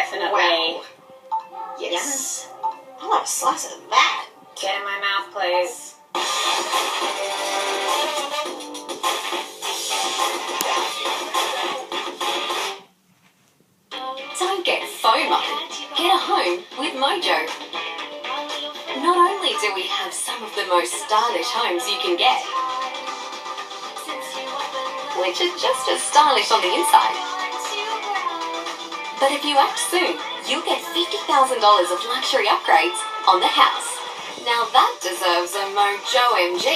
Definitely. Wow. Yes. I want a slice of that. Get in my mouth, please. Don't get FOMO. Get a home with Mojo. Not only do we have some of the most stylish homes you can get, which are just as stylish on the inside, but if you act soon, you'll get $50,000 of luxury upgrades on the house. Now that deserves a Mojo MG.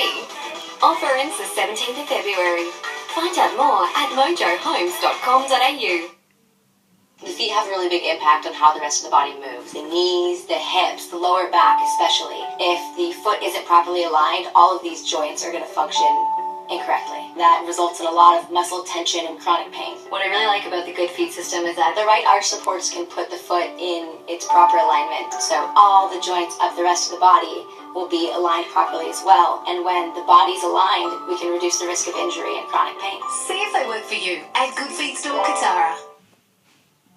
Offer ends the 17th of February. Find out more at mojohomes.com.au. The feet have a really big impact on how the rest of the body moves. The knees, the hips, the lower back especially. If the foot isn't properly aligned, all of these joints are going to function incorrectly. That results in a lot of muscle tension and chronic pain. What I really like about the Good Feet system is that the right arch supports can put the foot in its proper alignment. So all the joints of the rest of the body will be aligned properly as well. And when the body's aligned, we can reduce the risk of injury and chronic pain. See if they work for you at Good Feet Store Katara.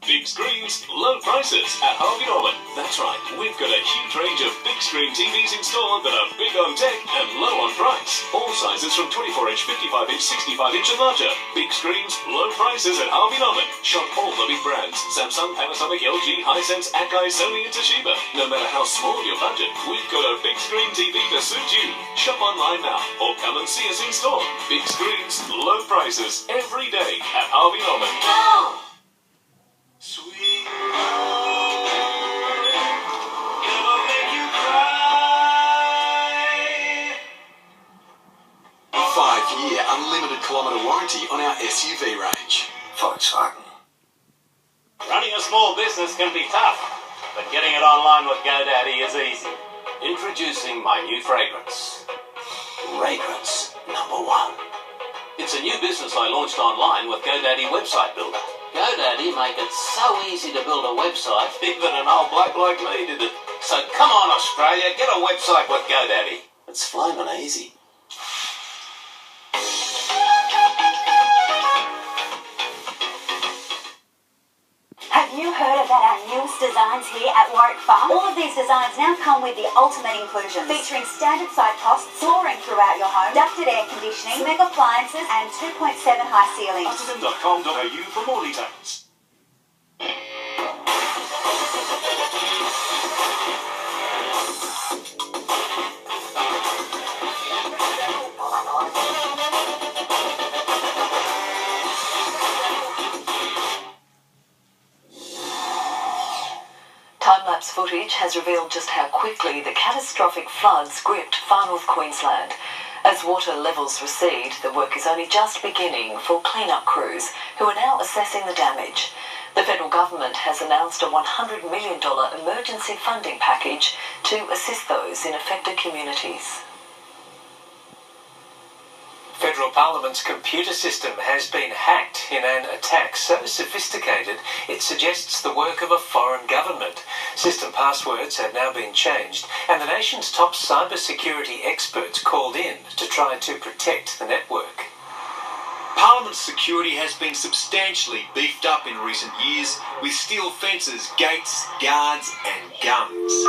Big screens, low prices at Harvey Norman. That's right, we've got a huge range of big screen TVs in store that are big on tech and low on price. All sizes from 24-inch, 55-inch, 65-inch and larger. Big screens, low prices at Harvey Norman. Shop all the big brands: Samsung, Panasonic, LG, Hisense, Akai, Sony and Toshiba. No matter how small your budget, we've got a big screen TV to suit you. Shop online now or come and see us in store. Big screens, low prices every day at Harvey Norman. Oh! Sweet love, never make you cry. 5-year unlimited kilometre warranty on our SUV range. Volkswagen. Running a small business can be tough, but getting it online with GoDaddy is easy. Introducing my new fragrance. Fragrance #1. It's a new business I launched online with GoDaddy Website Builder. GoDaddy make it so easy to build a website, even an old bloke like me did it. So come on, Australia, get a website with GoDaddy. It's flaming easy. Have you heard about our newest designs here at Warwick Farm? All of these designs now come with the ultimate inclusions, featuring standard side posts, flooring throughout your home, ducted air conditioning, mega appliances and 2.7 high ceilings. Artisan.com.au for more details. Time-lapse footage has revealed just how quickly the catastrophic floods gripped far north Queensland. As water levels recede, the work is only just beginning for clean-up crews who are now assessing the damage. The federal government has announced a $100 million emergency funding package to assist those in affected communities. Federal Parliament's computer system has been hacked in an attack so sophisticated it suggests the work of a foreign government. System passwords have now been changed, and the nation's top cybersecurity experts called in to try to protect the network. Parliament's security has been substantially beefed up in recent years with steel fences, gates, guards and guns.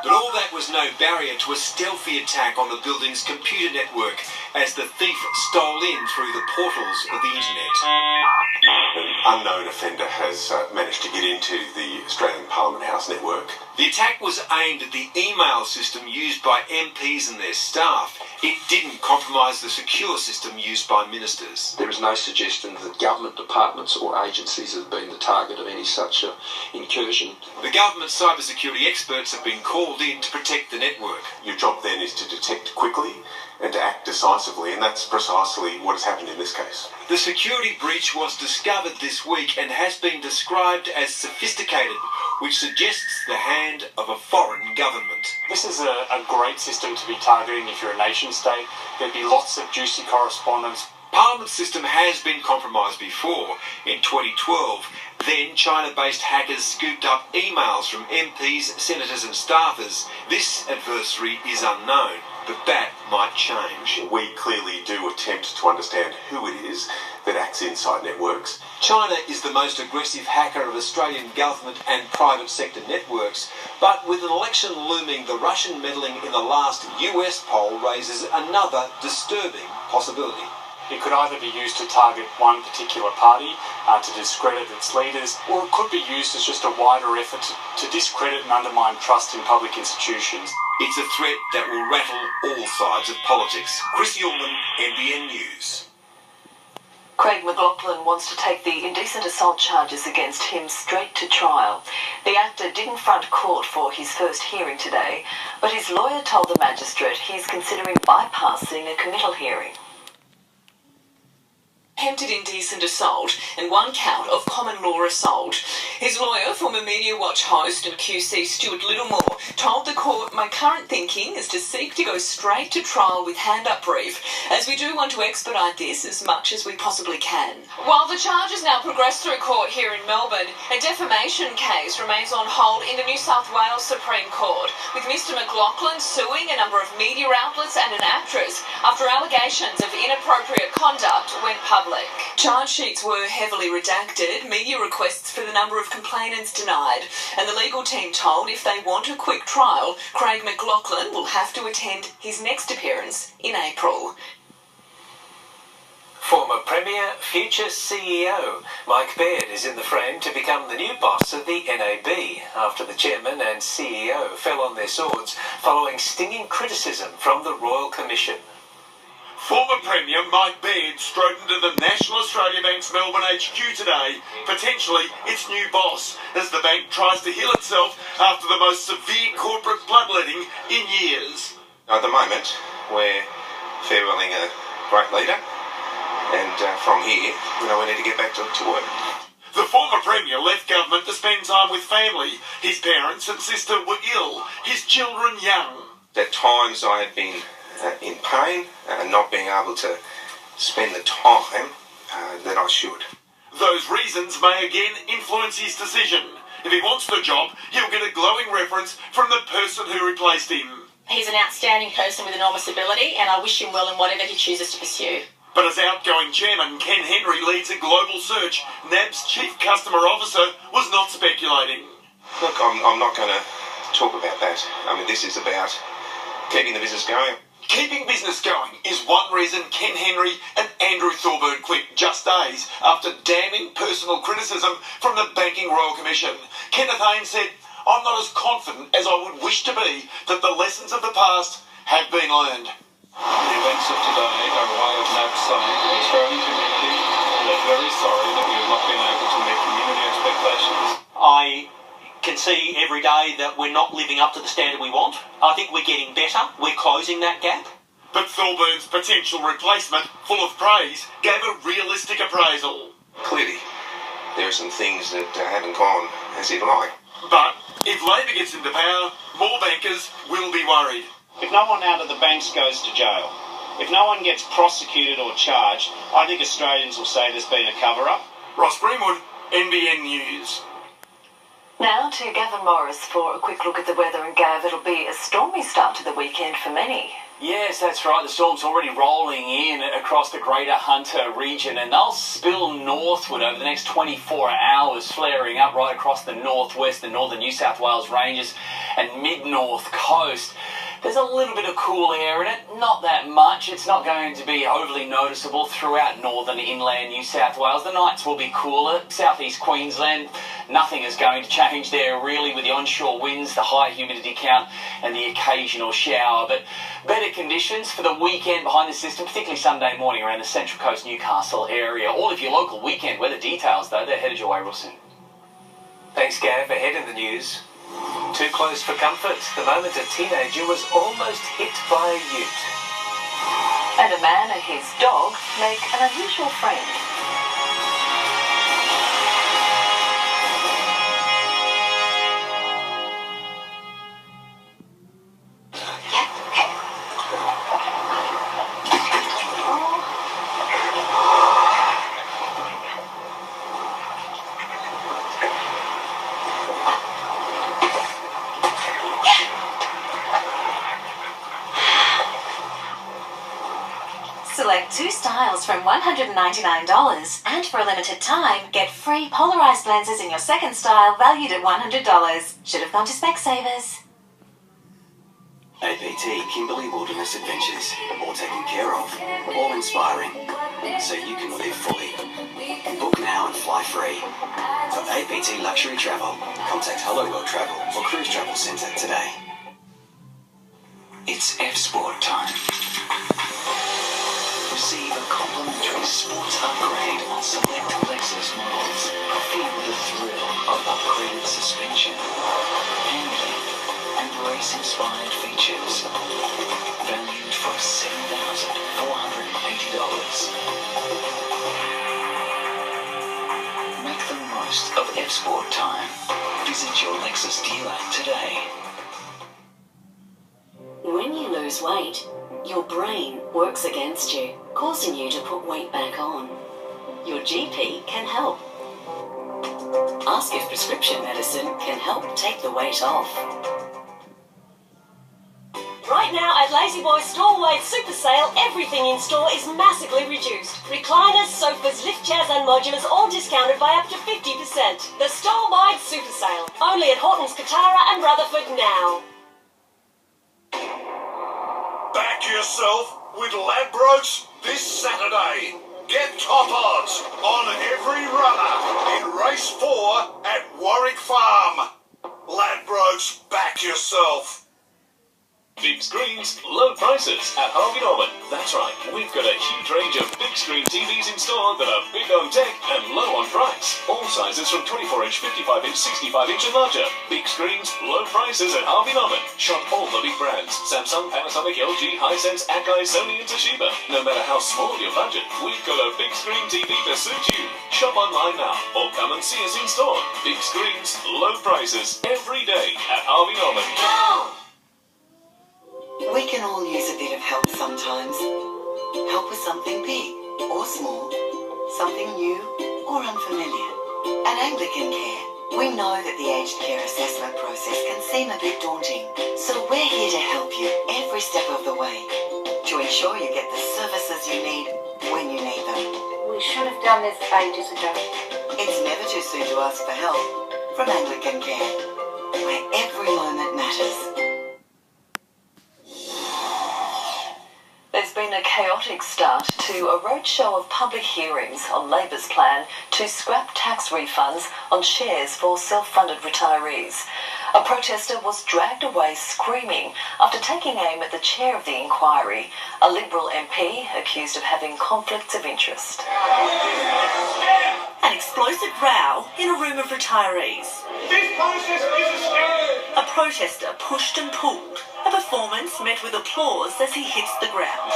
But all that was no barrier to a stealthy attack on the building's computer network as the thief stole in through the portals of the internet. An unknown offender has managed to get into the Australian Parliament House network. The attack was aimed at the email system used by MPs and their staff. It didn't compromise the secure system used by ministers. There is no suggestion that government departments or agencies have been the target of any such incursion. The government cybersecurity experts have been called in to protect the network. Your job then is to detect quickly and to act decisively, and that's precisely what has happened in this case. The security breach was discovered this week and has been described as sophisticated, which suggests the hand of a foreign government. This is a great system to be targeting if you're a nation state. There'd be lots of juicy correspondence. Parliament's system has been compromised before. In 2012, then China-based hackers scooped up emails from MPs, senators and staffers. This adversary is unknown, but that might change. We clearly do attempt to understand who it is that acts inside networks. China is the most aggressive hacker of Australian government and private sector networks, but with an election looming, the Russian meddling in the last US poll raises another disturbing possibility. It could either be used to target one particular party, to discredit its leaders, or it could be used as just a wider effort to discredit and undermine trust in public institutions. It's a threat that will rattle all sides of politics. Chris Ullman, NBN News. Craig McLaughlin wants to take the indecent assault charges against him straight to trial. The actor didn't front court for his first hearing today, but his lawyer told the magistrate he's considering bypassing a committal hearing. Attempted indecent assault and one count of common law assault. His lawyer, former Media Watch host and QC Stuart Littlemore, told the court, "My current thinking is to seek to go straight to trial with hand-up brief, as we do want to expedite this as much as we possibly can." While the charges now progress through court here in Melbourne, a defamation case remains on hold in the New South Wales Supreme Court, with Mr McLaughlin suing a number of media outlets and an actress after allegations of inappropriate conduct went public. Charge sheets were heavily redacted, media requests for the number of complainants denied, and the legal team told if they want a quick trial, Craig McLaughlin will have to attend his next appearance in April. Former Premier, future CEO Mike Baird is in the frame to become the new boss of the NAB after the chairman and CEO fell on their swords following stinging criticism from the Royal Commission. Former Premier Mike Baird strode into the National Australia Bank's Melbourne HQ today, potentially its new boss, as the bank tries to heal itself after the most severe corporate bloodletting in years. At the moment, we're farewelling a great leader, and from here, we need to get back to work. The former Premier left government to spend time with family. His parents and sister were ill, his children young. At times I had been in pain and not being able to spend the time that I should. Those reasons may again influence his decision. If he wants the job, he'll get a glowing reference from the person who replaced him. He's an outstanding person with enormous ability, and I wish him well in whatever he chooses to pursue. But as outgoing chairman Ken Henry leads a global search, NAB's chief customer officer was not speculating. Look, I'm not going to talk about that. I mean, this is about keeping the business going. Keeping business going is one reason Ken Henry and Andrew Thorburn quit just days after damning personal criticism from the Banking Royal Commission. Kenneth Haynes said, "I'm not as confident as I would wish to be that the lessons of the past have been learned." The events of today are a way of NAB saying to the Australian community that they're very sorry that we have not been able to meet community expectations. I can see every day that we're not living up to the standard we want. I think we're getting better. We're closing that gap. But Thorburn's potential replacement, full of praise, gave a realistic appraisal. Clearly, there are some things that haven't gone as he'd like. But if Labor gets into power, more bankers will be worried. If no one out of the banks goes to jail, if no one gets prosecuted or charged, I think Australians will say there's been a cover-up. Ross Greenwood, NBN News. Now to Gavin Morris for a quick look at the weather. And Gav, it'll be a stormy start to the weekend for many. Yes, that's right. The storm's already rolling in across the Greater Hunter region, and they'll spill northward over the next 24 hours, flaring up right across the northwest and northern New South Wales ranges and mid-north coast. There's a little bit of cool air in it, not that much. It's not going to be overly noticeable throughout northern inland New South Wales. The nights will be cooler. Southeast Queensland, nothing is going to change there really, with the onshore winds, the high humidity count and the occasional shower. But better conditions for the weekend behind the system, particularly Sunday morning around the Central Coast Newcastle area. All of your local weekend weather details, though, they're headed your way real soon. Thanks, Gav. Ahead in the news. Too close for comfort. The moment a teenager was almost hit by a ute. And a man and his dog make an unusual friend. Select 2 stars styles from $199. And for a limited time, get free polarised lenses in your second style valued at $100. Should have gone to Specsavers. APT Kimberley Wilderness Adventures. All taken care of, all inspiring, so you can live fully. Book now and fly free. For APT Luxury Travel, contact Hello World Travel or Cruise Travel Centre today. It's F-Sport time. Receive a complimentary sports upgrade on select Lexus models. Feel the thrill of upgraded suspension, handling, and race-inspired features. Valued from $7,480. Make the most of F-Sport time. Visit your Lexus dealer today. When you lose weight, your brain works against you, causing you to put weight back on. Your GP can help. Ask if prescription medicine can help take the weight off. Right now at Lazy Boy's store-wide super sale, everything in store is massively reduced. Recliners, sofas, lift chairs and modulars all discounted by up to 50%. The store-wide super sale. Only at Horton's, Katara and Rutherford now. Back yourself with Ladbrokes this Saturday. Get top odds on every runner in race 4 at Warwick Farm. Ladbrokes, back yourself. Big screens, low prices at Harvey Norman. That's right, we've got a huge range of big screen TVs in store that are big on tech and low on price. All sizes from 24-inch, 55-inch, 65-inch and larger. Big screens, low prices at Harvey Norman. Shop all the big brands: Samsung, Panasonic, LG, Hisense, Akai, Sony and Toshiba. No matter how small your budget, we've got a big screen TV to suit you. Shop online now or come and see us in store. Big screens, low prices every day at Harvey Norman. We can all use a bit of help sometimes. Help with something big or small, something new or unfamiliar. At Anglican Care, we know that the aged care assessment process can seem a bit daunting, so we're here to help you every step of the way to ensure you get the services you need when you need them. We should have done this ages ago. It's never too soon to ask for help from Anglican Care, where every moment matters. There's been a chaotic start to a roadshow of public hearings on Labor's plan to scrap tax refunds on shares for self-funded retirees. A protester was dragged away screaming after taking aim at the chair of the inquiry, a Liberal MP accused of having conflicts of interest. An explosive row in a room of retirees. This process is a scam. A protester pushed and pulled. A performance met with applause as he hits the ground.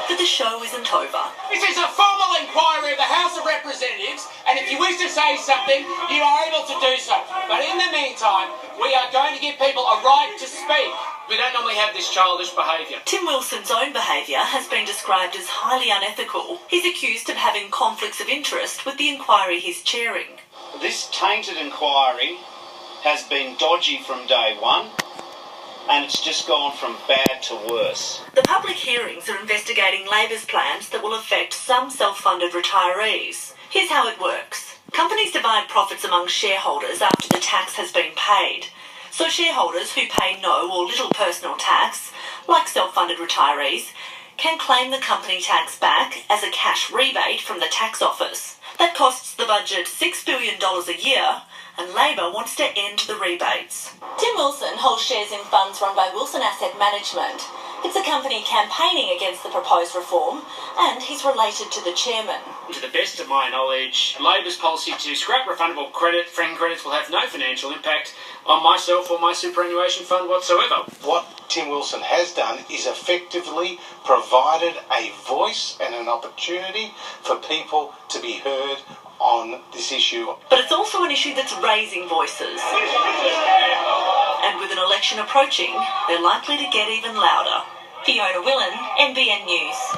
But the show isn't over. This is a formal inquiry of the House of Representatives, and if you wish to say something, you are able to do so. But in the meantime, we are going to give people a right to speak. We don't normally have this childish behaviour. Tim Wilson's own behaviour has been described as highly unethical. He's accused of having conflicts of interest with the inquiry he's chairing. This tainted inquiry has been dodgy from day one, and it's just gone from bad to worse. The public hearings are investigating Labor's plans that will affect some self-funded retirees. Here's how it works. Companies divide profits among shareholders after the tax has been paid. So shareholders who pay no or little personal tax, like self-funded retirees, can claim the company tax back as a cash rebate from the tax office. That costs the budget $6 billion a year, and Labor wants to end the rebates. Tim Wilson holds shares in funds run by Wilson Asset Management. It's a company campaigning against the proposed reform, and he's related to the chairman. To the best of my knowledge, Labor's policy to scrap refundable franking credits will have no financial impact on myself or my superannuation fund whatsoever. What Tim Wilson has done is effectively provided a voice and an opportunity for people to be heard on this issue. But it's also an issue that's raising voices. And with an election approaching, they're likely to get even louder. Fiona Willan, NBN News.